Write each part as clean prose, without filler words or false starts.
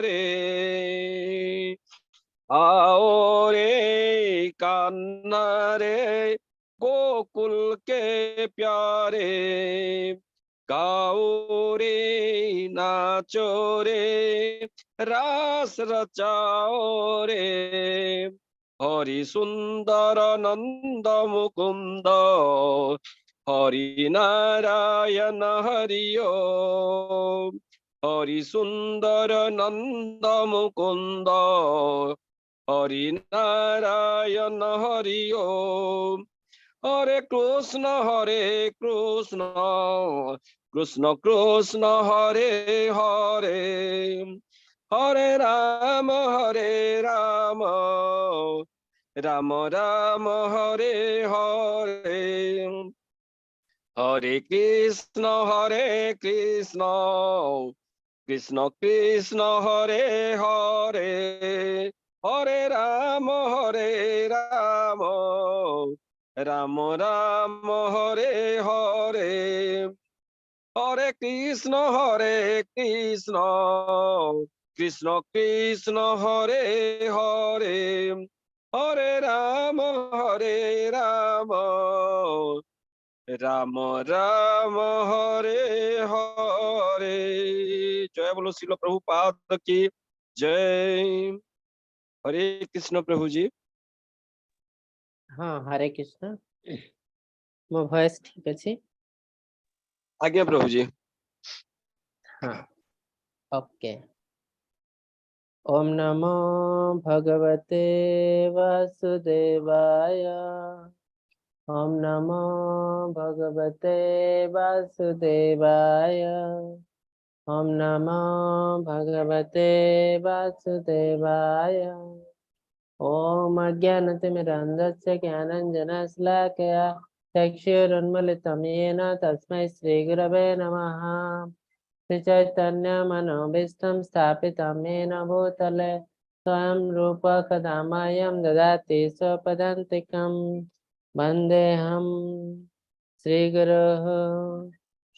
प्यारे, आओ रे कान्हा रे गोकुल के प्यारे, गाओ रे नाचो रे रास रचाओ रे, हरि सुंदर नंद मुकुंद हरि नारायण हरि ओम, हरि सुंदर नंद मुकुंद हरि नारायण हरि ओम, हरे कृष्ण कृष्ण कृष्ण हरे हरे, हरे राम राम राम हरे हरे, हरे कृष्ण कृष्ण कृष्ण हरे हरे, हरे राम राम राम हरे हरे, हरे कृष्ण कृष्ण कृष्ण हरे हरे, हरे राम राम राम हरे हरे। जय बोलो श्रील प्रभुपाद की जय। हरे कृष्ण प्रभु जी। हाँ हरे कृष्ण, मो वॉइस ठीक अछि? आज्ञा प्रभु जी। हाँ ओके। ओम नमो भगवते वासुदेवाय, ओम नमो भगवते वासुदेवाय, ओम नमो भगवते वासुदेवाय। ओम अज्ञानतिमिरान्धस्य ज्ञानाञ्जनशलाकया चक्षुरुन्मीलितं येन तस्मै श्रीगुरवे नमः। श्रीचैतन्यमनोभीष्टं स्थापितं येन भूतले स्वयं रूप कदा मह्यं ददाति स्वपदान्तिकं। वन्देऽहं श्रीगुरोः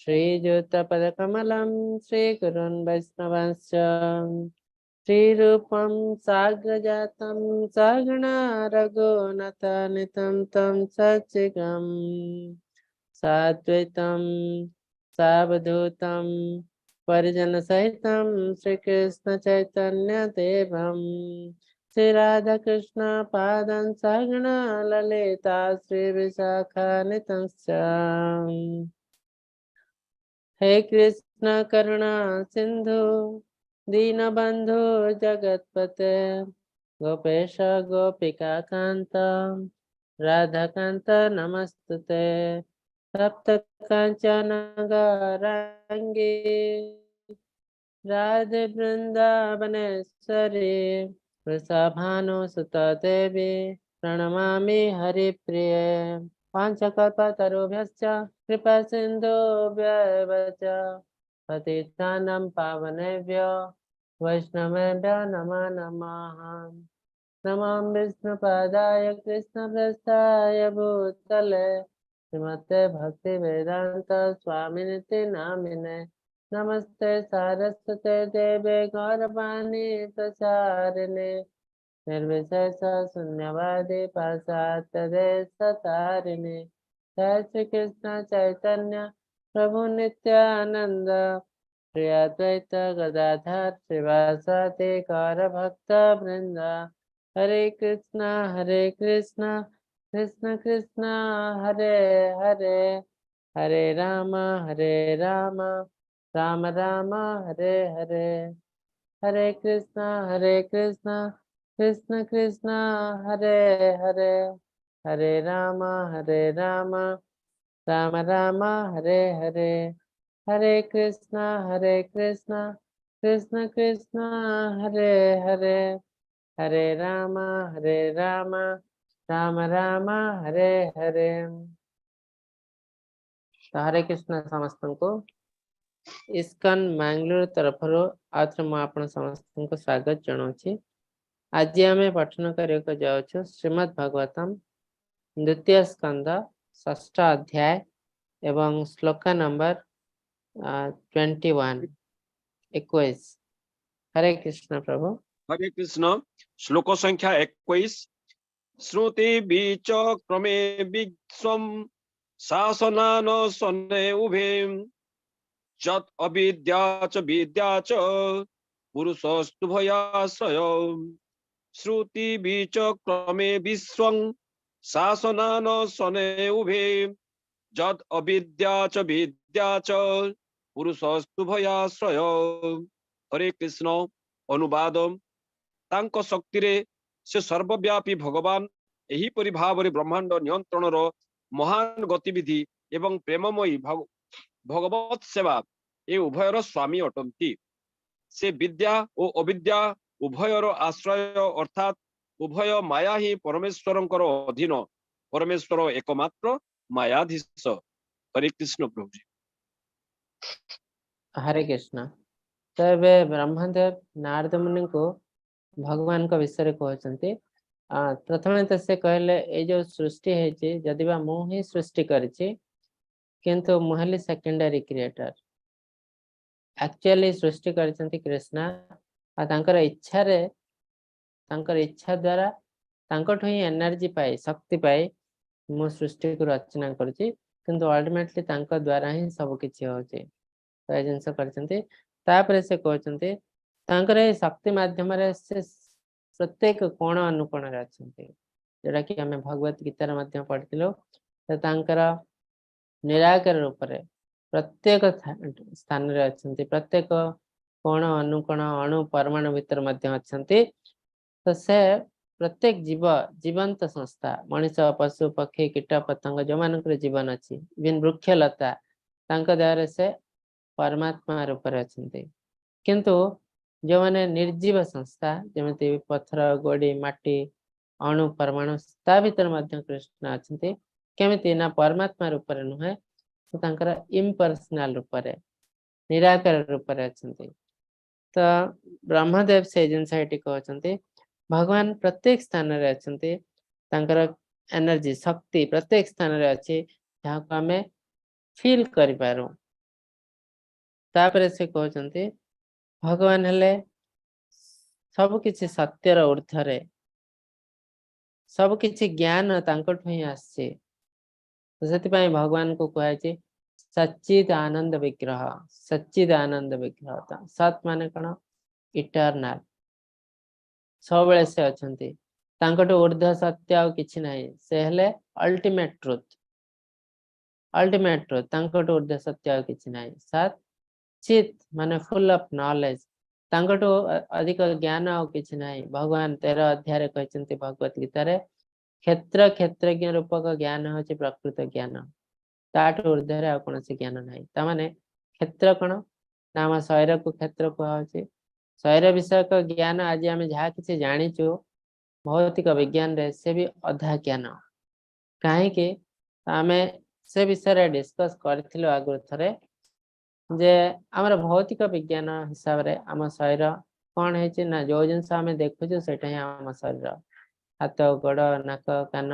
श्रीयुतपदकमलं श्रीगुरुन् वैष्णवंश्च श्रीरूपं साग्रजातं सहगणा रघुनाथान्वितं तं सच्चिदानन्दं साद्वैतं सावधूतं परिजनसहितं श्रीकृष्ण चैतन्य देवं श्रीराधाकृष्ण पादं सहगणा ललिता श्रीविशाखान्वितं च। हे कृष्ण करुणा सिंधु दीनबंधु जगतपते गोपेश गोपिका कांत राधाकांत नमस्तुते। सप्त कांचन गौरांगी राधे वृंदावनेश्वरी वृषभानुसुत देवी प्रणमामि हरिप्रिये। पांचकल्पतरुभ्यश्च कृपा सिन्धुभ्येव च पतितानां पावनेभ्यो वैष्णवेभ्यो नमो नमः। नमो विष्णुपादाय कृष्णप्रेष्ठाय भूतले श्रीमते भक्तिवेदान्त स्वामिनिति नामिने। नमस्ते सारस्वते देवे गौरवाणी प्रचारिणे निर्विशेष शून्यवादी पाश्चात्यदेशतारिणे। जय श्री कृष्ण चैतन्य प्रभु नित्यानंद श्री अद्वैत गदाधर श्रीवासादि गौर भक्त वृंद। हरे कृष्ण कृष्ण कृष्ण हरे हरे, हरे राम राम राम हरे हरे। हरे कृष्ण कृष्ण कृष्ण हरे हरे, हरे राम राम राम हरे हरे। हरे कृष्ण कृष्ण कृष्ण हरे हरे, हरे राम राम राम हरे हरे। तो हरे कृष्ण समस्त को इस्कन मैंगलोर तरफ आज आपण समस्त को स्वागत जनाऊँ। आज आम पठन करने जाऊँ श्रीमद् भागवतम द्वितीय स्कंद षष्ठ अध्याय एवं श्लोक नंबर 21। हरे कृष्ण प्रभु। हरे कृष्ण। श्लोक संख्या 21। श्रुति बीच क्रमे विश्वम शासनान सने उभे जत अविद्या च विद्या च पुरुषस्तु भयाश्रय। श्रुति बीच क्रमे विश्वं शासनान सने उभे जत अविद्या च विद्या च पुरुषस्तु भयाश्रय। हरे कृष्ण। अनुवाद। तांको शक्ति रे से सर्वव्यापी भगवान एहीपरि भाव ब्रह्मांड नियंत्रणर महान गतिविधि एवं प्रेममयी भगवत सेवा ए उभयर स्वामी अटंती। से विद्या और अविद्या उभयर आश्रय अर्थात उभय माया ही परमेश्वरंकर अधीन। परमेश्वर एकमात्र मायाधीश। हरे कृष्ण प्रभु जी। हरे कृष्ण। तो एबे ब्रह्मदेव नारद मुनि को भगवान का विषय कहते। प्रथम तो से कहले ए जो सृष्टि है जदि बा मु ही सृष्टि करिछि किंतु मुहली सेकेंडरी क्रिएटर एक्चुअली सृष्टि करछन्ति कृष्णा आ तांकर इच्छा रे तांकर इच्छा द्वारा तांकठो ही एनर्जी पाए शक्ति पाए मु सृष्टि को रचना करछि किंतु अल्टीमेटली तांकर द्वारा ही सब किछि होछि। तो ए जिंस करछन्ति तापरे से कहछन्ति तांकर ए शक्ति माध्यम रे से प्रत्येक कोण अनुकोण रे अछन्ति जेटा कि हमें भगवत गीता रे माध्यम पढ़िथिलो। तो तांकर निराकार रूप रे प्रत्येक स्थान रे अछन्ति प्रत्येक कोण अनुकोण अणु परमाणु भीतर मध्य अछन्ति। तो से प्रत्येक जीव जीवंत संस्था मनुष्य पशु पक्षी कीट पतंग जो मानकर जीवन अच्छी इवन वृक्ष लता तांका द्वारा से परमात्मा रूप रे अछन्ति। किंतु जो माने निर्जीव संस्था जेमति पत्थर गोड़ी माटी अणु परमाणु ता भीतर मध्य कृष्ण अछन्ति केमिति ना परमात्मा रूप रे नुहे तो तांकर इम्पर्सनल रूप रे निराकार रूप रे अछन्ति। तो ब्रह्मदेव से जिनसा एटी कहछन्ति भगवान प्रत्येक स्थान रे अछन्ति तांकर एनर्जी शक्ति प्रत्येक स्थान रे अछि जहा को हमें फील करि पारो। तापरे से कहछन्ति भगवान हेले सब किछि सत्यर ऊर्ध्वरे सब किछि ज्ञान तांकठो ही आछे। तो सेति पय भगवान को कहै सच्चिद आनंद विग्रह। सच्चिद आनंद विग्रह सत माने कोन इटर्नल सब बेले से अछन्ति तांकठो ऊर्ध्व सत्य आ किछि नाही से हेले अल्टीमेट ट्रुथ तांकठो ऊर्ध्व सत्य आ किछि नाही। सत चित माने फुल ऑफ नॉलेज तांकठो अधिक ज्ञान आ किछि नाही। भगवान 13 अध्याय रे कहचन्ति भगवत गीता रे क्षेत्र क्षेत्रज्ञ रूपक ज्ञान होछि प्रकृत ज्ञान ताठ ऊर्ध्व आ कोनोसी ज्ञान नाही। ता माने क्षेत्र कोन नाम शरीर को क्षेत्र कहा होछि शरीर विषय का ज्ञान आज आम जहाँ किसी जानीचु भौतिक विज्ञान रे से भी अधा ज्ञान कहीं आम से विषय डिस्कस करथिलो आगु थरे जे आमर भौतिक विज्ञान हिसाब रे आम शरीर कौन है ना जो जिनस आम देखुचु सेटा ही आम शरीर हाथ गोड़ नाक कान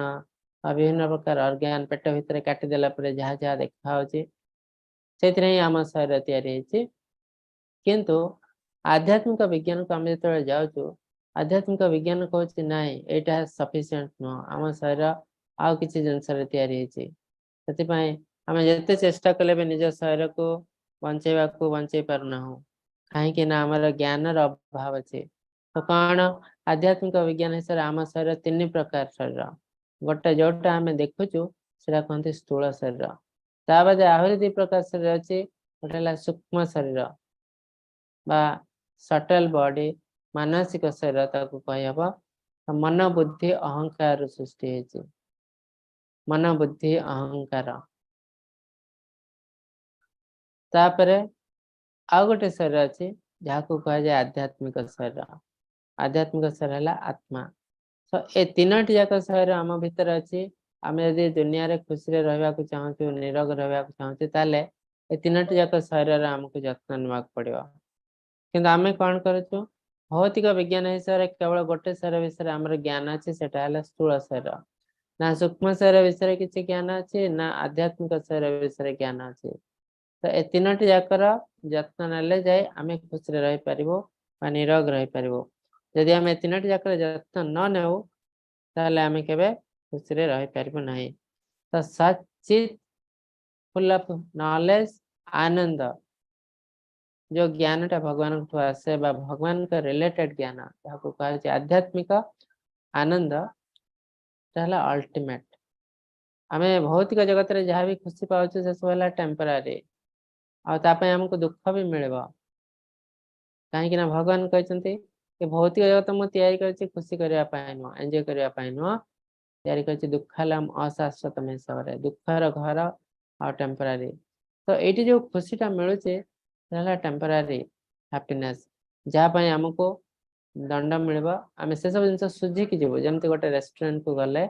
विभिन्न प्रकार अर्गान पेट भितर काटिदेला जहाँ जहाँ देखा होची से आम शरीर तैयारी किंतु आध्यात्मिक विज्ञान को आम जो जाऊँ आध्यात्मिक विज्ञान कहूँ ना यहाँ सफिशिएंट नुह आम शरीर आउ किसी जिनस आम जिते चेष्टा कले भी निज शरीर को बंचेवा को बंचे पारना कहीं ना आमर ज्ञान अभाव अच्छे। तो कौन आध्यात्मिक विज्ञान हिसाब आम शरीर 3 प्रकार शरीर गोटे जोटा आम देखुचु से कहते स्थूल शरीर ता बादे आहरी 2 प्रकार शरीर अच्छे गोटे सूक्ष्म शरीर बा सटल बॉडी मानसिक शरीर ताको कहब मन बुद्धि अहंकार सृष्टि है मन बुद्धि अहंकार तापरे आउ गोटे शरीर अच्छे जहाँ को कह जाए आध्यात्मिक शरीर आध्यात्मिक शरीर है आत्मा। तो ए 3टी जाक शरीर आम भीतर अच्छी आम यदि दुनिया रे खुशी रे रहबा को चाहूँ निरोग रहबा को चाहूँ ताले ए 3टी जाक शरीर आमको जत्न नेबा पड़िबो। किंतु आमे कौन करूँ भौतिक विज्ञान हिसाब से केवल गोटे शरीर विषय आम ज्ञान अच्छे सेटा स्थूल शरीर ना सूक्ष्म शरीर विषय किसी ज्ञान अच्छे ना आध्यात्मिक शरीर विषय ज्ञान अच्छे। तो ए 3टी जाकर जत्न नेले जाए आम खुशी रही पारिबो बा निरोग रही पारिबो जदि आमे तीनोटी जाकर जत्न न नेउ ताले आमे केबे खुशी रे रही पारिबो नाही तो सचित फुल ऑफ नॉलेज आनंद जो ज्ञानटा भगवान को आसे बा भगवान का रिलेटेड ज्ञान जाको कहा आध्यात्मिक आनंद ताला अल्टीमेट आमे भौतिक जगत रे जहाँ भी खुशी पाउछु से सब हला टेम्पररी आ तापे हमको दुख भी मिलबो काहे कि ना भगवान कहचंती कि भौतिक जगत म तैयारी करछि खुशी करिया पाए न एन्जॉय करिया पाए न तैयारी करछि दुखलाम अशाश्वत में सबरे दुखर घर आ टेम्पररी तो एटी जो खुशीटा मिलुचे ताला टेम्पररी हैप्पीनेस जहाँ पाए हमको दंड मिलबो आमे से सब जिंस सुझी कि जेबो जेमते गोटे रेस्टोरेंट को गले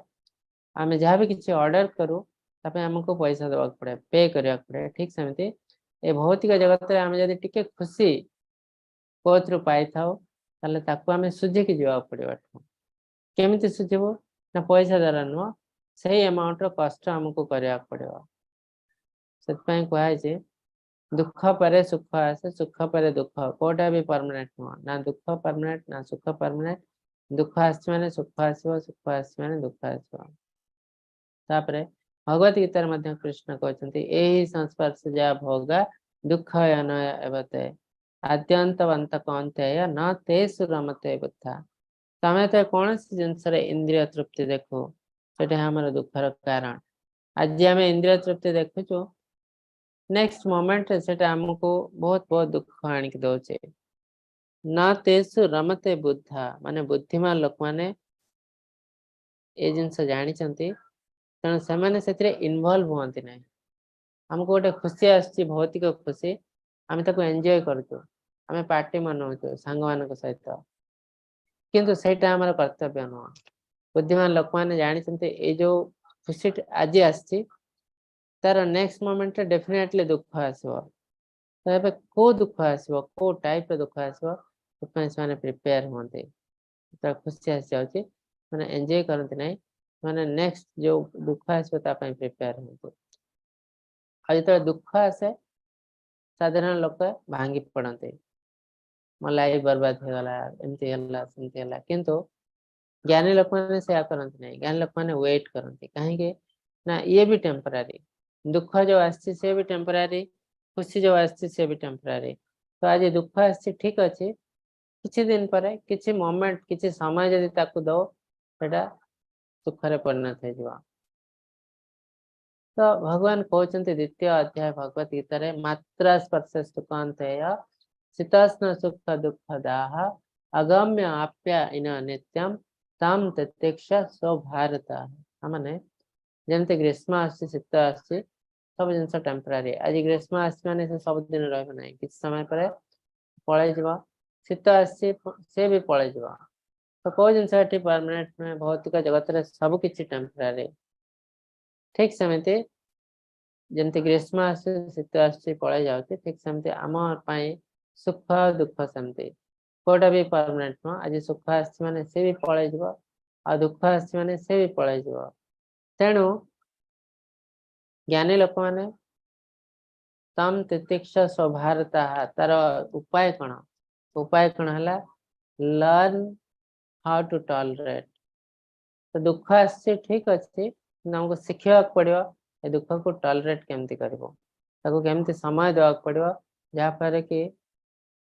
आमे जहाँ भी किसी ऑर्डर करू तापे हमको पैसा देवा पड़े पे करिया पड़े ठीक सेमती ए भौतिक जगत रे आमे जदी टिके खुशी कोथरु पाई थाओ ताले ताकू आमे सुझी कि जेवा पड़िबा केमिति सुझिबो ना पैसा द्वारा न सही अमाउंट रो कष्ट हमको करिया पड़िबो सेत पई कहै जे दुख परे सुख आसे सुख परे दुख कोटा भी परमानेंट न ना दुख परमानेंट ना सुख परमानेंट दुख आसी माने सुख आसीबो सुख आसी माने दुख आसीबो तापरे भगवत गीता मध्ये कृष्ण कहते एही संस्पर्श जा भोगा दुख अनय एवते आद्यंतवंत कौन्तेय न तेसु रमते बुद्धा तमे तो कौन सी जिनस इंद्रिय तृप्ति देखो सेटा हमर दुखर कारण आज आम इंद्रिय तृप्ति देखुचु नेक्स्ट मोमेंट सेटा हमको बहुत बहुत दुख आनिक दौचे न तेसु रमते बुद्धा माने बुद्धिमान लोक माने ए जिनस जानिचंती तेणु सेमाने सेतिरे इन्वॉल्व होती ना हमको गोटे खुशी आसची भौतिक खुशी आम ताको एंजॉय करचु आम पार्टी मनाउचु सांग मानक सहित किंतु सेटा हमर कर्तव्य न बुद्धिमान लोक माने जानिचंती ए जो खुशी आज आसची तार नेक्स्ट मोमेंट डेफिनेटली दुख आसबो तो एबे को दुख आसबो को टाइप रो दुख आसबो तो से माने प्रिपेयर होते तो खुशी आस जाउची माने एंजॉय करंती नै माने नेक्स्ट जो दुख आसबो ता पई प्रिपेयर होते आज तो दुख आसे साधारण लोक भांगी पड़ते मो लाइफ बर्बाद हो गला एमती हला सेमती हला किंतु ज्ञानी लोक माने से करंती नै ज्ञानी लोक माने वेट करंती काहे के ना ये भी टेम्पररी दुख जो आसी से भी टेम्पररी खुशी जो आसी से भी टेम्पररी तो आज दुख आसी ठीक अछि किछि दिन परे किछि मोमेंट किछि समय जदी ताकू दो सेटा सुखरे परिणत हो जिवा तो भगवान कहते द्वितीय अध्याय भगवत गीता रे मात्रा स्पर्श सुखांतेय शीतोष्ण सुख दुख दाह अगम्य आप्या इन नित्यम तम तत्यक्ष सो भारत माने जेमते ग्रीष्म आसी शीत आसी सब जिनस टेम्पररी आज ग्रीष्म आसी माने से सब दिन रहबो नै किछ समय परे पळै जिवो शीत आसी से भी पळै जिवो तो को जिनस एठी परमानेंट में भौतिक जगत रे सब किछि टेम्पररी ठीक सेमते जेमते ग्रीष्म आसी शीत आसी पळै जाउते ठीक सेमते हमर पई सुख दुख सेमते कोटा भी परमानेंट न आज सुख आसी माने से भी पळै जिवो आ दुख आसी माने से भी पळै जिवो तेणु ज्ञानी लोक माने तम तितिक्ष स्वभारता तार उपाय कण हला लर्न हाउ टू टॉलरेट तो दुख आसी ठीक अछि हमको सिखिया पड़ियो ए दुख को टॉलरेट केमती करबो ताको केमती समय देवा पड़ियो जा पर कि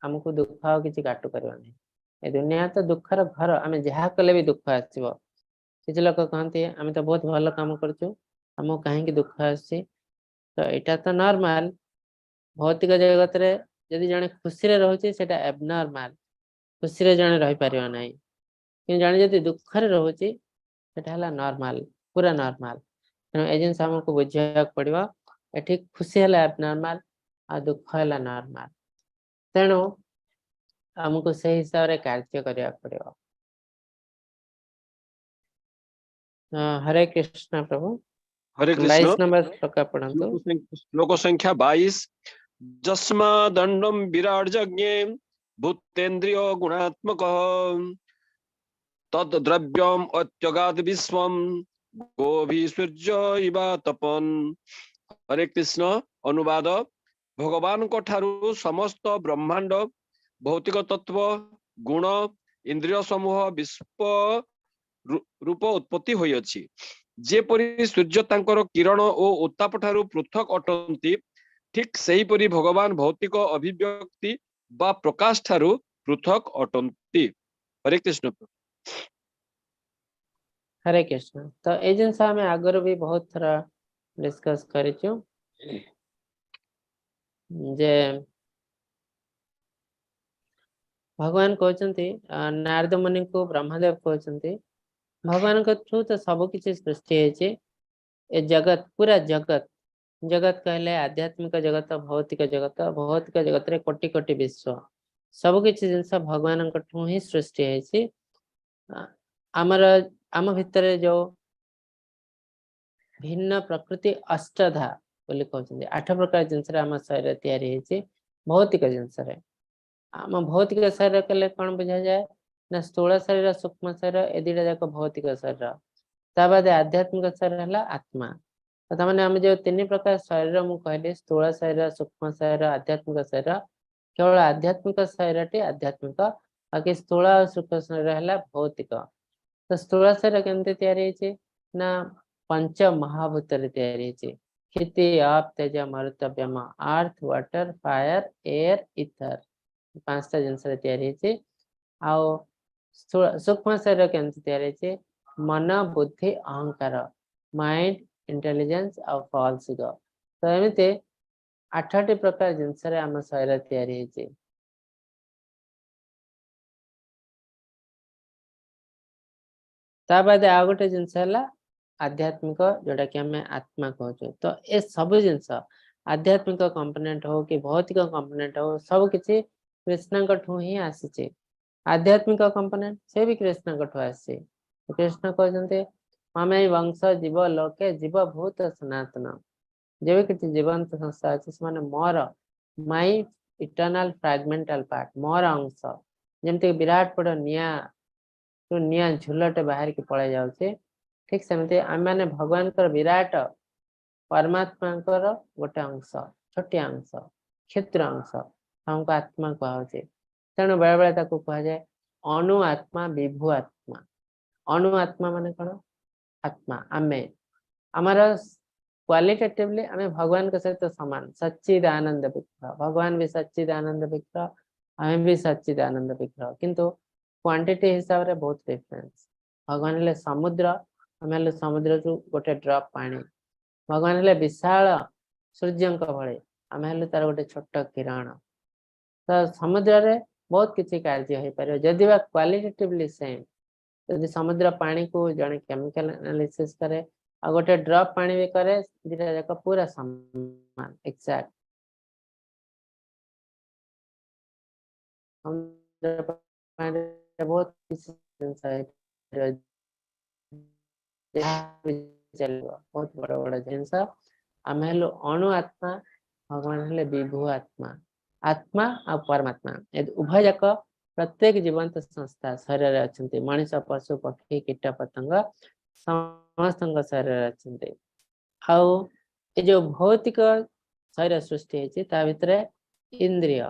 हमको दुख आ किछि काटू करबो नै ए दुनिया तो दुखर घर आमे जहा कले भी दुख आसीबो किछि लोक कहंती आमे तो बहुत भलो काम करछु हमको काहे कि दुख आसी तो एटा तो नॉर्मल भौतिक जगत रे यदि जने खुशी रे रहउची सेटा एबनॉर्मल खुशी रे जने रहि पारियो नै कि जने यदि दुख रे रहउची सेटा हला नॉर्मल पूरा नॉर्मल एजेंस हमको बुझिया पड़िबा एठी खुशी हला एबनॉर्मल आ दुख हला नॉर्मल तेणु हमको सही हिसाब रे कार्य करिया पड़िबा हरे कृष्ण प्रभु हरे कृष्ण 22 नंबर श्लोक पढ़ंतु श्लोक संख्या 22 जस्मा दंडम विराट यज्ञे भूतेन्द्रियो गुणात्मक तद द्रव्यम अत्यगात विश्वम गोभी सूर्य इवा तपन हरे कृष्ण अनुवाद भगवान को ठारू समस्त ब्रह्मांड भौतिक तत्व गुण इंद्रिय समूह विश्व रूप उत्पत्ति होई अछि जेपरि सूर्य तांकर किरण ओ उत्ताप ठारू पृथक अटंती ठीक सही परि भगवान भौतिक अभिव्यक्ति बा प्रकाश ठारू पृथक अटंती। हरे कृष्ण। हरे कृष्ण। तो ए जिनस आम आगर भी बहुत थरा डिस्कस करिचु जे भगवान कहते नारद मुनि को ब्रह्मदेव कहते भगवान थ्रू तो सब किसी सृष्टि है ए जगत पूरा जगत जगत कहले आध्यात्मिक जगत भौतिक जगत रे कोटि कोटि विश्व सब किसी जिनस भगवान ही सृष्टि है आमर आम भितर जो भिन्न प्रकृति अष्टधा बोली कहते 8 प्रकार जिनस आम शरीर तैयारी है भौतिक जिनस आम भौतिक शरीर कले कौन बुझा जाए ना स्थूल शरीर सूक्ष्म शरीर ए दुटा जाक भौतिक शरीर ता बाद आध्यात्मिक शरीर है आत्मा तमाने आम जो 3 प्रकार शरीर मु कहली स्थूल शरीर सूक्ष्म शरीर आध्यात्मिक शरीर केवल आध्यात्मिक शरीर आध्यात्मिक बाकी स्थूल और सूक्ष्म शरीर है भौतिक। तो स्थूल शरीर केमती तैयारी ना पंच महाभूत तैयारी क्षिति आप तेज मरुत व्योम earth water fire air ether 5टा जिनस तैयारी सूक्ष्म शरीर केमती तैयारी मन बुद्धि अहंकार माइंड इंटेलिजेंस और फॉल्स इगो। तो एमती 8टी प्रकार जिनस आम शरीर तैयारी ता बाद आ गोटे जिनस आध्यात्मिक जोटा कि आम आत्मा कहूँ। तो ये सब जिनस आध्यात्मिक कंपोनेंट हो कि भौतिक कंपोनेंट हो सब किसी कृष्ण ही आसी आध्यात्मिक कंपोनेंट से भी कृष्ण आसी कृष्ण कहते ममे वंश जीव लोके जीव भूत सनातन जो भी किसी जीवंत संस्था अच्छे से मोर माई इटर्नल फ्रैगमेंटल पार्ट मोर अंश जमती विराट बड़ निया तो निया झुलटे बाहर की पड़े जाऊे ठीक सेमती आम मैंने भगवान विराट परमात्मा गोटे अंश छोटिया अंश क्षुद्र अंश हमको आत्मा कहुचे तेणु बेले बेले कह जाए अणु आत्मा विभु आत्मा अणु आत्मा माने कौन आत्मा आमे आमर क्वालिटेटिवली आम भगवान के सहित समान सच्चिद आनंद विग्रह भगवान भी सच्चिद आनंद विग्रह आम भी सच्चिद आनंद विग्रह किंतु क्वांटिटी हिसाब रे बहुत डिफरेंस भगवान ले समुद्र आम समुद्र रु गोटे ड्रॉप पानी भगवान ले विशाल सूर्य भले आम हेलु तार गोटे छोट किरण। तो समुद्र रे बहुत किसी कार्य हो पारे जदि बा क्वालिटेटिवली सेम यदि समुद्र पानी को जड़े केमिकल एनालिसिस करे आ गोटे ड्रॉप पानी भी करे दुटा जाक पूरा समान एक्जेक्ट बहुत बहुत बड़ बड़ जिनस आम हेलु अणु आत्मा भगवान हेले विभु आत्मा आत्मा और परमात्मा उभय जाक प्रत्येक जीवंत संस्था शरीर अच्छा मनीष पशु पक्षी कीट पतंग समस्त शरीर अच्छा जो भौतिक शरीर सृष्टि होता भितर इंद्रिय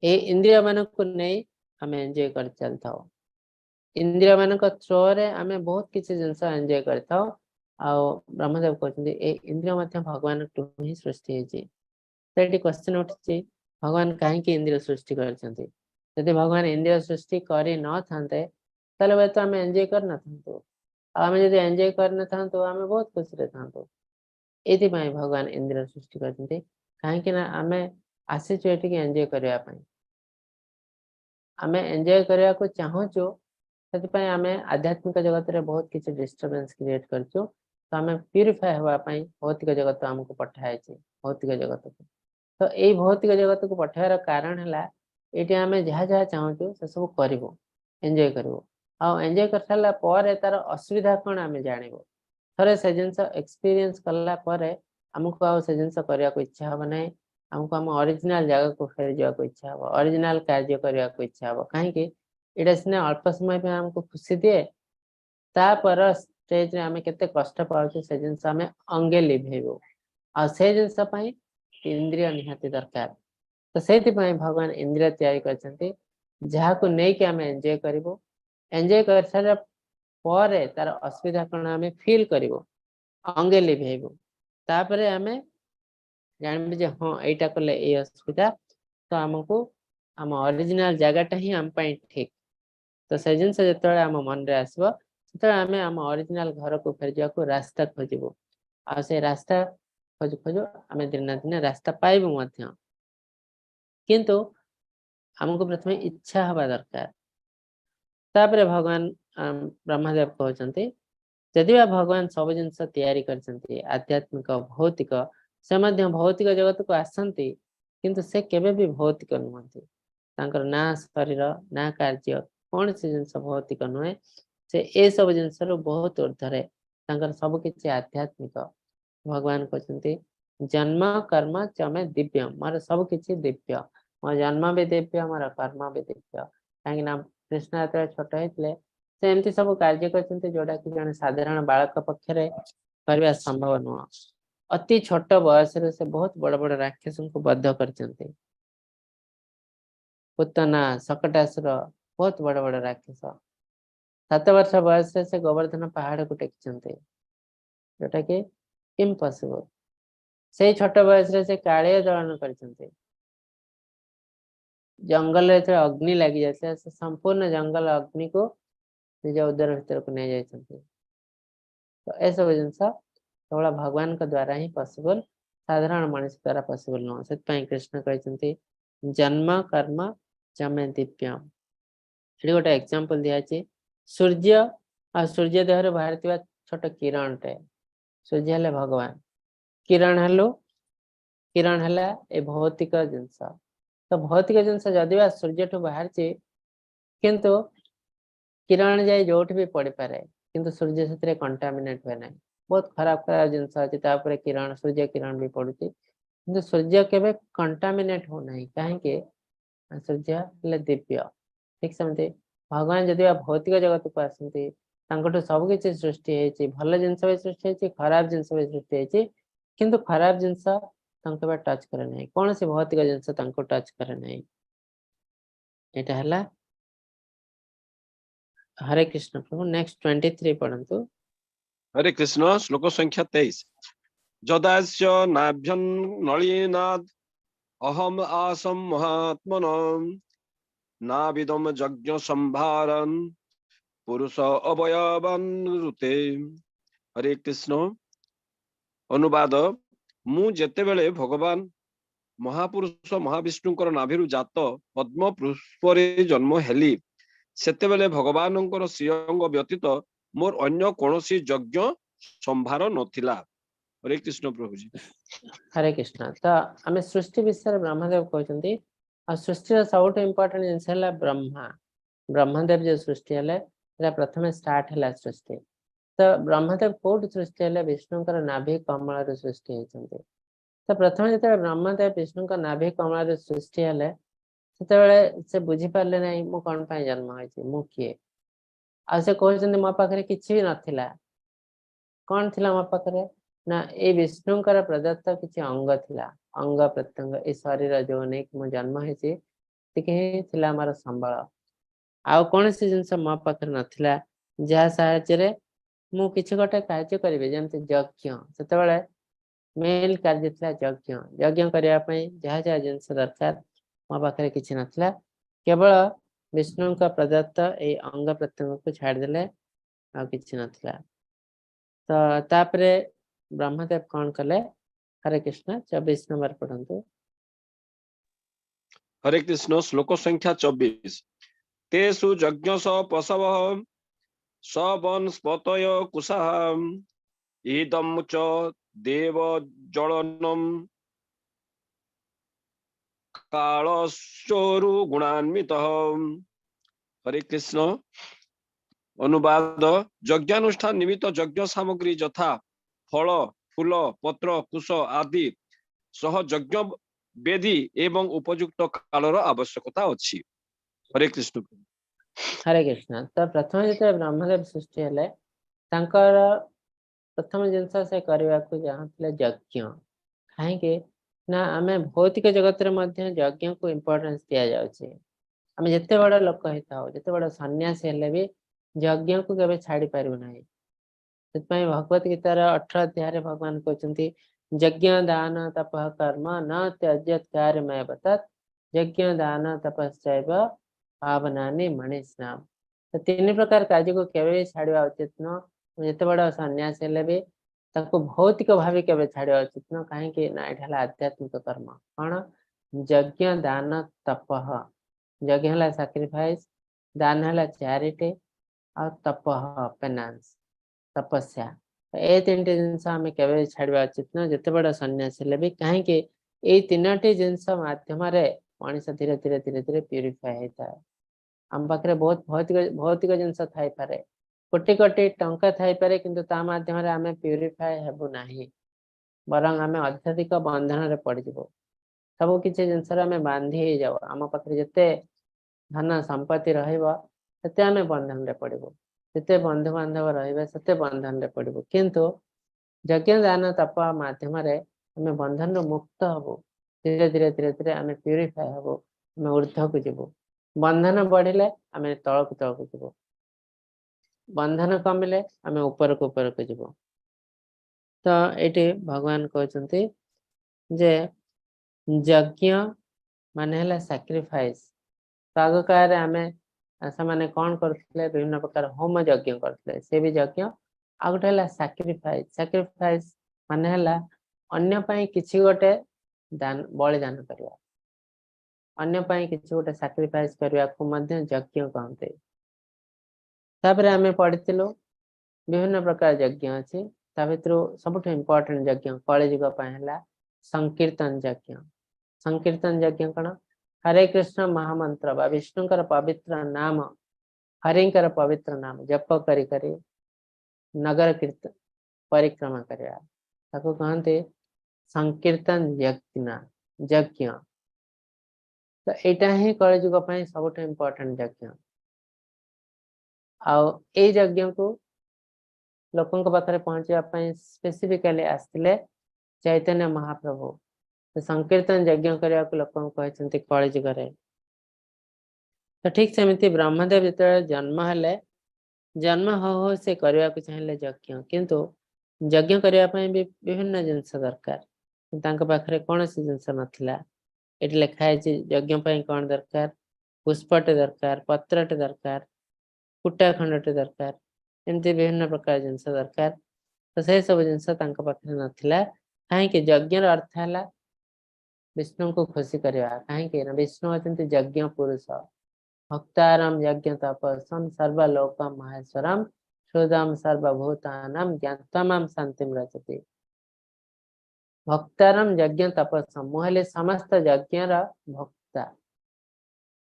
ए इंद्रिय मान को नहीं आम एंजॉय कर चलता इंद्रिय मान थ्रो रे आम बहुत किसी जिनस एंजॉय करता ब्रह्मदेव कहते इंद्रिय भगवान ही सृष्टि होती क्वेश्चन उठी भगवान कहीं इंद्रिय सृष्टि कर भगवान इंद्रिय सृष्टि कर न था तो आम एंजॉय कर न आम जब एंजॉय कर न था बहुत खुशी था ये भगवान इंद्रिय सृष्टि करते कहीं आम आसीचु ये एंजॉय करने आम एंजॉय करने को चाहूचु से आम आध्यात्मिक जगत रे बहुत किसी डिस्टर्बेंस क्रिएट करचु तो आम प्यूरिफाई होगापी भौतिक जगत आमको पठाई भौतिक जगत को। तो यही भौतिक जगत को पठाइबार कारण है ये आम जहाँ जहाँ चाहूँ से सब करूँ एंजॉय करूँ एंजॉय कर सारा पर तार असुविधा कौन आम जानव थे से जिनस एक्सपीरियंस कलापर आमको आउ से जिनस करने को इच्छा हम ना आमको आम ओरिजिनल जगह को फेरी जावाक इच्छा हम ओरिजिनल कार्य करने को इच्छा हम कहीं यहाँ सीना अल्प समय पे आमको खुशी दिए तापर स्टेज रे आम केते कष्ट पाउछे से जिनस आम अंगे लिभेबो आ से जिनस पई इंद्रिय निहाती दरकार। तो से भगवान इंद्रिय तैयारी करछन्ती जहाँ को नहीं कि आम एंजॉय करिवो एंजॉय कर सारा पर तार असुविधा कौन आम फील करिवो अंगे लिभेबो तापरे आमे जानबे जे हाँ एटा कले ए असुविधा तो आमको आम ओरिजिनल जगहटा ही आम पई ठीक तो से जिनस जतबे आम मन रे आसबो तबे आमे आम ओरिजिनल घर को फेर जा को रास्ता खोजिबो आ से रास्ता खोज खोज आमे दिन दिन रास्ता पाइबो मध्य किंतु हमको प्रथमे इच्छा हवा दरकार तापरे भगवान ब्रह्मदेव कहते यदि भगवान सब जिनस तैयारी करछंती आध्यात्मिक भौतिक से मध्य भौतिक जगत को आसंती किंतु से केबे भी भौतिक नुहंती तांकर ना शरीर ना कार्य कौन से जिनस भौतिक नुहे से ए सब जिनस बहुत ऊर्धरे तांकर सब किछि आध्यात्मिक भगवान कहते जन्म कर्म चमे दिव्य मोर सब किछि दिव्य मो जन्म भी दिव्य मोर कर्म भी दिव्य कहीं कृष्ण जो छोट होते से एमती सब कार्य करते जोटा कि जन साधारण बालक पक्षरे करवा संभव नुह अति छोट बयस से बहुत बड़ बड़ राक्षस को बद्ध करते पुतना सकटासुर बहुत बड़ बड़ राक्षस 7 वर्ष बयस से गोवर्धन पहाड़ को टेकी जोटा कि इम्पॉसिबल से छोट बयस से कालिया दलन करते जंगल अग्नि लगी जाता से संपूर्ण जंगल अग्नि को निज उदर भीतर को नहीं जाते तो ए सब जिन केवल भगवान के द्वारा ही पॉसिबल साधारण मनुष्य द्वारा पॉसिबल नुह से कृष्ण कहते जन्म कर्म चमे दिव्यम ये गोटे एग्जांपल दिया सूर्य और सूर्य देह बाहर छोट किरण टे सूर्य हेले भगवान किरण हेलो किरण है ए भौतिक जिनस तो भौतिक जिनस जदि सूर्य ठू बाहर किंतु किरण जाए जो भी पड़ पारे किंतु सूर्य से कंटामिनेट हुए ना बहुत खराब खराब जिनस अच्छे किरण सूर्य किरण भी पड़ू किंतु सूर्य केवे कंटामिनेट हो ना कहीं सूर्य दिव्य ठीक सेमती भगवान जदि भौतिक जगत को आसती सब किसी सृष्टि भल जिनस भी सृष्टि खराब जिनस भी सृष्टि किंतु खराब जिनस टच करे ना कौन से भौतिक जिनस टच करे ना यहाँ है हरे कृष्ण प्रभु नेक्स्ट 23 पढ़ंतु हरे कृष्ण श्लोक संख्या 23 जदास्य नाभ्यं नलिनाद अहम आसम महात्मनम नाविदम यज्ञ संभारन पुरुष अवयवनुते। हरे कृष्ण अनुवाद मु जेतेबेले भगवान महापुरुष महाविष्णुंकर नाभिरु जात पद्म पुष्परे जन्म हेली सेतेबेले भगवानंकर श्रीअंग व्यतीत मोर अन्य कौनसी यज्ञ संभार नथिला। हरे कृष्ण प्रभु जी। हरे कृष्ण तो आम सृष्टि विषय ब्रह्मदेव कहते सृष्टि सब इम्पोर्टेंट जिनस है ब्रह्मा ब्रह्मदेव जो सृष्टि है प्रथम स्टार्ट है सृष्टि तो ब्रह्मदेव कौट सृष्टि है विष्णुकर नाभि कमल सृष्टि होती तो प्रथम जो ब्रह्मदेव विष्णु नाभि कमल सृष्टि है से बुझी पारे ना मु कौन जन्म हो किए आ से कहते मो पाखे किसी भी नाला कौन थी मो पाखे ना ये विष्णुकर प्रदत्त किसी अंग थिला अंग प्रत्यंग ए शरीर जो नहीं मो जन्म होती मोर संबल आउ कौन सी जिनस मो पाखे नाला जहाँ साहाय्य मु किसी गोटे कार्य करी जमी यज्ञ से मेल कार्य था यज्ञ यज्ञ करने जहाँ जहाँ जिनस दरकार मो पाखे किसी नाला केवल विष्णु का प्रदत्त ये अंग प्रत्यंग को छाड़देले आ किसी नाला तो तापरे ब्रह्मदेव कौन कले हरे कृष्ण 24 नंबर पढ़ंतु हरे कृष्ण श्लोक संख्या 24 तेषु यज्ञ स पशव स वनस्पतय कुशः इदं च देव जलनम कालश्चोरु गुणान्वितः। हरे कृष्ण अनुवाद यज्ञानुष्ठान निमित्त यज्ञ सामग्री यथा फल फूल पत्र कुश आदि सह यज्ञ वेदी एवं उपयुक्त कालर आवश्यकता अछि। हरे कृष्ण हरे कृष्ण तो प्रथम जो ब्रह्मदेव सृष्टि है प्रथम जिनस से करने को चाहते यज्ञ कहीं ना आम भौतिक जगत यज्ञ को इम्पोर्टेंस दि जाऊे आमे जते बड़ लोक होइताओ जते बड़ सन्यासी हेले भी यज्ञ को केबे छाड़ी पारिबो नाही सेतपई भगवत गीतार 18 अध्याय भगवान कहते यज्ञ दान तप कर्म न त्यज्यत कार्यमय तत् यज्ञ दान तपश्चैव पावनानि मणिस्नाम। तो तीन प्रकार कार्य को केवे छाड़वा उचित न जिते बड़ सन्यास हेले भी ताको भौतिक भाव केवे छाड़वा उचित न कहीं ना एटा आध्यात्मिक कर्म कौन यज्ञ दान तप यज्ञ है सैक्रिफाइस दान है चैरिटी और तप पेनांस तपस्या ए तीन जिनस आम के छाड़ा उचित न जिते बड़ सन्यास भी कहीं ये तीनो जिनस मध्यम मनीष धीरे धीरे धीरे धीरे प्यूरीफाए होता है आम पाखे बहुत भौतिक भौतिक जिनस थाईपे कोटि कोटि टंका थाईपे किंतु ता माध्यम आम प्यूरीफाए हेबु नाही बरं आम अत्यधिक बंधन पड़जु सब किसी जिनस बांधी जाऊ आम पाखे जिते धन संपत्ति रते आम बंधन में पड़ू जिते बंधु बांधव रते बंधन में पड़ू किंतु यज्ञ दान तप मध्यम आम बंधन मुक्त हबू धीरे धीरे धीरे धीरे आम प्यूरीफाए हबू आम ऊर्ध्व को जीवु बंधन बढ़िले आम तलक तलक जीवु बंधन कमिले आम ऊपर को जीवु तो ये भगवान कहते जे यज्ञ माने सैक्रिफाइस तो आग काल आम से कौन करते विभिन्न प्रकार होम यज्ञ करते से भी यज्ञ आ गोटे सैक्रिफाइस सैक्रिफाइस माने अन्य किसी गोटे दान बलिदान करवा अन्य किसी गोटे सैक्रिफाइस करने को यज्ञ कहते तापर आम पढ़ीलु विभिन्न प्रकार यज्ञ अच्छी भर सब इम्पोर्टेंट यज्ञ कलिजुग संकीर्तन यज्ञ संकीर्तन यज्ञ कौन हरे कृष्ण महामंत्र बा विष्णुकर पवित्र नाम हरिंकर पवित्र नाम जप करी करी नगर कीर्तन परिक्रमा करवा ताको कहते संकीर्तन यज्ञ तो यहाँ ही कलिजुग सब इम्पोर्टेंट यज्ञ यज्ञ को लोकों पाखे पहुंचापी स्पेसिफिकली आसते चैतन्य महाप्रभु तो संकीर्तन यज्ञ करने को लोक कहते कलिजुग तो ठीक सेमती ब्रह्मदेव जो जन्म हेले जन्म हो से करने को चाहिए यज्ञ किंतु यज्ञ करने भी विभिन्न जिनस दरकार पाखे कौन सी जिनस नाला ये लिखाई यज्ञ कौन दरकार पुष्पटे दरकार पत्रटे दरकार कुटा खंडटे दरकार एमती विभिन्न प्रकार जिनस दरकार तो से सब जिनस पाखे नाला कहीं यज्ञ अर्थ है विष्णु को खुशी करवा कहीं विष्णु अच्छा यज्ञ पुरुष भक्तारम यज्ञ तपस्म सर्वलोकम महेश्वरम शुद्धम सर्वभूतानाम ज्ञातमाम शांतिम रचति भक्तारम यज्ञ तपस्म मुझे समस्त यज्ञ भक्ता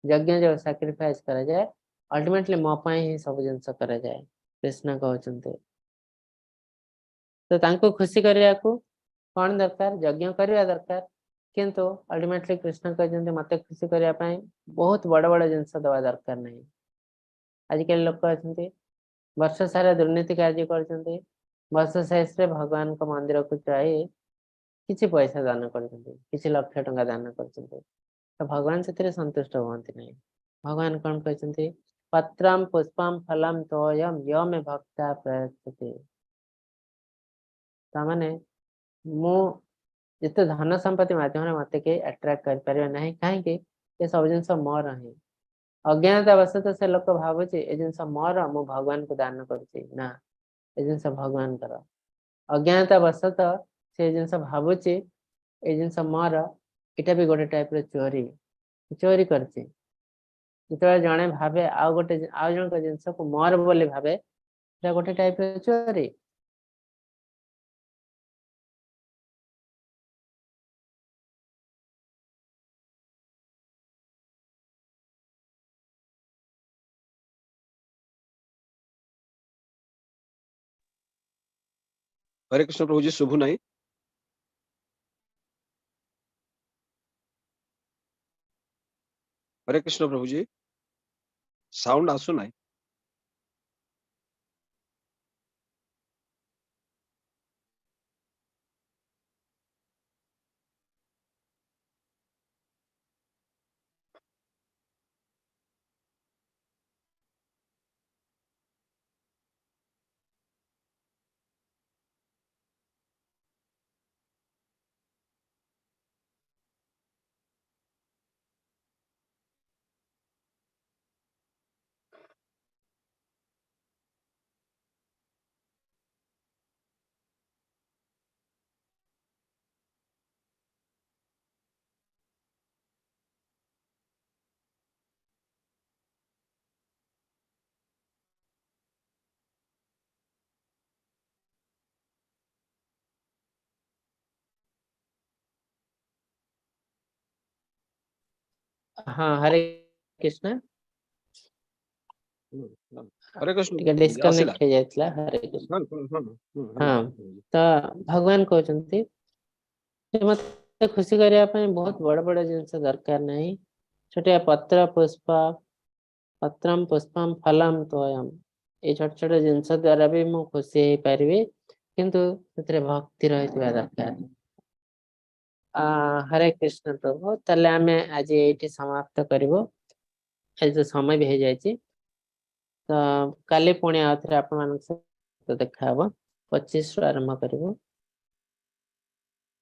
यज्ञ जो सैक्रिफाइस करा जाए अल्टीमेटली मो ही सब जिनस करा जाए कृष्ण कहते तो तांको खुशी करने को कौन दरकार यज्ञ करवा दरकार किंतु अल्टीमेटली कृष्ण कहते मत खुशी करने बहुत बड़ बड़ जिनस दवा दरकार नहीं आजिकल लोक अच्छा वर्ष सारा दुर्नीति कार्य कर वर्ष शेष भगवान को मंदिर को जाई किसी पैसा दान कर लक्ष टंका दान कर तो भगवान से संतुष्ट हमें नहीं भगवान कौन कहते पत्रम पुष्पम फलम तोयम यो में भक्ता प्रयच्छति तामाने मु जिते धन संपत्ति मध्यम मत के अट्राक्ट कर पारे ना कहीं सब जिन मोर ही अज्ञानता बस तो से लोक भावुचे ये जिन मोर मु भगवान को दान करना ये जिन भगवान कर अज्ञानता बस तो से जिन भावुचे ये जिन मोर इटा भी गोटे टाइप चोरी चोरी कर जड़े भावे आउ गोटे आउ जन जिनस को मोर बोली भावे गोटे टाइप चोरी हरे कृष्ण प्रभु जी शुभु नहीं हरे कृष्ण प्रभु जी साउंड आसु नहीं हाँ हरे कृष्ण हरे कृष्ण टिके डिस्कनेक्ट हो जाइतला हरे कृष्ण हाँ तो भगवान कहते मते खुशी करिया ପାଇଁ बहुत बड़ बड़ जिनस दरकार नहीं छोटे पत्र पुष्प पत्रम पुष्पम फलम तोयम ये छोटे छोटे जिनस द्वारा भी मु खुशी हे पारिबे किंतु ସେଥିରେ भक्ति ରହିଥିବା दरकार हरे कृष्ण प्रभु ताले आमे आज एठी समाप्त करिवो आज तो समय भी हो जायछि तो काली पुणी आउथरे आपण मानक सहित देखा हबो 25 रु आरंभ करिवो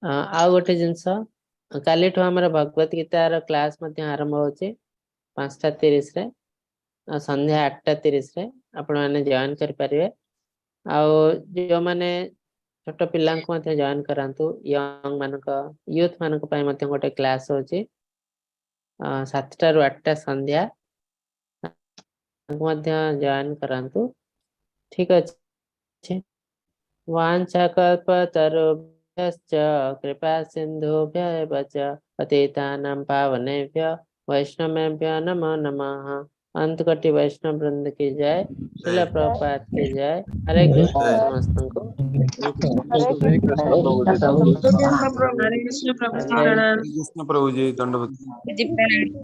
आ गोटे जिनस काली ठो हमर भगवत गीता रो क्लास मध्ये आरंभ होचे 5:30 रे संध्या 8:30 रे आपण माने जॉइन कर परिवे आ जो माने छोट पिल्ला को मध्ये जॉइन करंतु यंग मानक यूथ मानक पय मध्ये गोटे क्लास होचे 7टा रु 8टा संध्या मध्ये जॉइन करंतु ठीक अछि वाञ्छाकल्पतरुभ्यश्च कृपा सिन्धुभ्य एव च पतितानां पावनेभ्यो वैष्णवेभ्यो नमो नमः अंतकटि वैष्णव वृंद की जय श्रील प्रभुपाद की जय हरे कृष्ण समस्तों को हरे कृष्ण प्रभु जी प्रभु दंडवत हरे कृष्ण प्रभु जी जय प्रणाम श्री कृष्ण प्रभु जी दंडवत। जी प्रणाम